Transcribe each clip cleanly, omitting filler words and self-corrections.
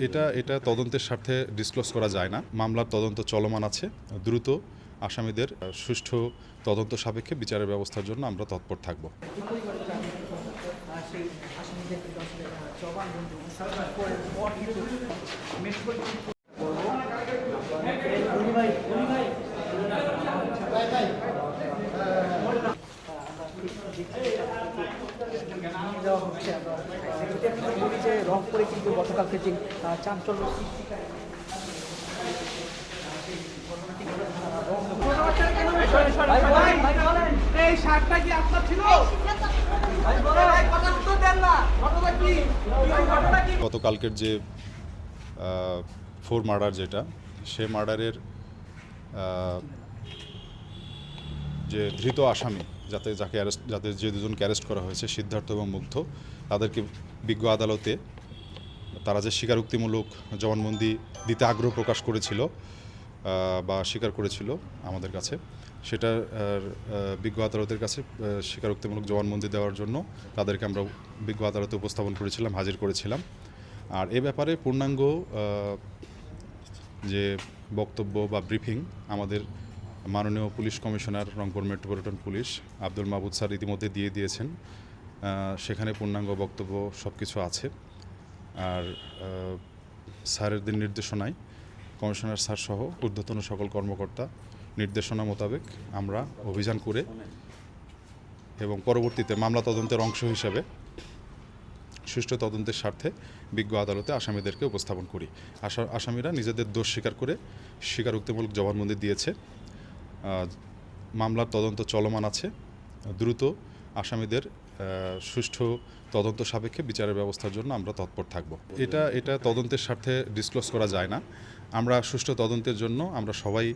এটা এটা তদন্তের স্বার্থে ডিসক্লোজ করা যায় না। মামলার তদন্ত চলমান আছে। দ্রুত আসামিদের সুষ্ঠু তদন্ত সাপেক্ষে বিচারের ব্যবস্থার জন্য আমরা তৎপর থাকব। রংপুরে কিন্তু গতকালকে যে চাঞ্চল্য সৃষ্টি এই শার্টটা কি আপনার ছিল? গতকালকের যে 4 মার্ডার যেটা, সে মার্ডারের যে ধৃত আসামি যাতে যে দুজনকে অ্যারেস্ট করা হয়েছে, সিদ্ধার্থ এবং মুগ্ধ, তাদেরকে বিজ্ঞ আদালতে তারা যে স্বীকারোক্তিমূলক জবানবন্দি দিতে আগ্রহ প্রকাশ করেছিল বা স্বীকার করেছিল আমাদের কাছে, সেটা বিজ্ঞ আদালতের কাছে স্বীকারোক্তিমূলক জবানবন্দি দেওয়ার জন্য তাদেরকে আমরা বিজ্ঞ আদালতে উপস্থাপন করেছিলাম, হাজির করেছিলাম। আর এ ব্যাপারে পূর্ণাঙ্গ যে বক্তব্য বা ব্রিফিং আমাদের মাননীয় police commissioner Rangpur metropolitan police Abdul Mahbub sir ইতিমধ্যে দিয়ে দিয়েছেন। সেখানে পূর্ণাঙ্গ বক্তব্য সব কিছু আছে। আর স্যারের নির্দেশনায় কমিশনার স্যার সহ ঊর্ধ্বতন সকল কর্মকর্তা নির্দেশনা মোতাবেক আমরা অভিযান করে এবং পরবর্তীতে মামলা তদন্তের অংশ হিসাবে সুষ্ঠু তদন্তের স্বার্থে বিজ্ঞ আদালতে আসামিদেরকে উপস্থাপন করি। আসামিরা নিজেদের দোষ স্বীকার করে স্বীকারোক্তিমূলক জবানবন্দি দিয়েছে। মামলার তদন্ত চলমান আছে। দ্রুত আসামিদের সুষ্ঠু তদন্ত সাপেক্ষে বিচারের ব্যবস্থার জন্য আমরা তৎপর থাকব। এটা তদন্তের স্বার্থে ডিসক্লোজ করা যায় না। আমরা সুষ্ঠু তদন্তের জন্য আমরা সবাই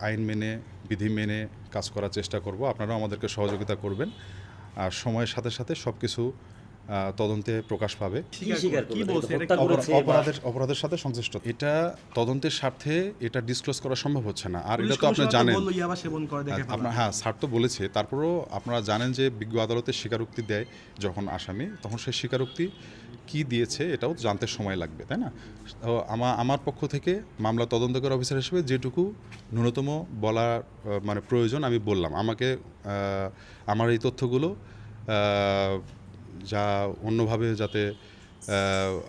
আইন মেনে, বিধি মেনে কাজ করার চেষ্টা করব। আপনারাও আমাদেরকে সহযোগিতা করবেন। আর সময়ের সাথে সাথে সব কিছু তদন্তে প্রকাশ পাবে। অপরাধের সাথে সংশ্লিষ্ট, এটা তদন্তের স্বার্থে এটা ডিসক্লোজ করা সম্ভব হচ্ছে না। আর এটা তো আপনারা জানেন, হ্যাঁ স্যার তো বলেছে, তারপরেও আপনারা জানেন যে বিজ্ঞ আদালতে স্বীকারোক্তি দেয় যখন আসামি, তখন সেই স্বীকারোক্তি কি দিয়েছে এটাও জানতে সময় লাগবে, তাই না? তো আমার পক্ষ থেকে মামলা তদন্তকারী অফিসার হিসেবে যেটুকু ন্যূনতম বলার মানে প্রয়োজন আমি বললাম। আমাকে আমার এই তথ্যগুলো যা অন্যভাবে যাতে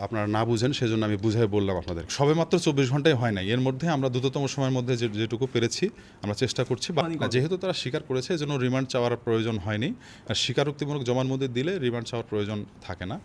আপনারা না বুঝেন সেজন্য আমি বুঝাই বললাম আপনাদের। সবেমাত্র 24 ঘন্টায় হয় নাই, এর মধ্যে আমরা দ্রুততম সময়ের মধ্যে যেটুকু পেরেছি আমরা চেষ্টা করছি। যেহেতু তারা স্বীকার করেছে এজন্য রিমান্ড চাওয়ার প্রয়োজন হয়নি। স্বীকারোক্তিমূলক জবানবন্দি দিলে রিমান্ড চাওয়ার প্রয়োজন থাকে না।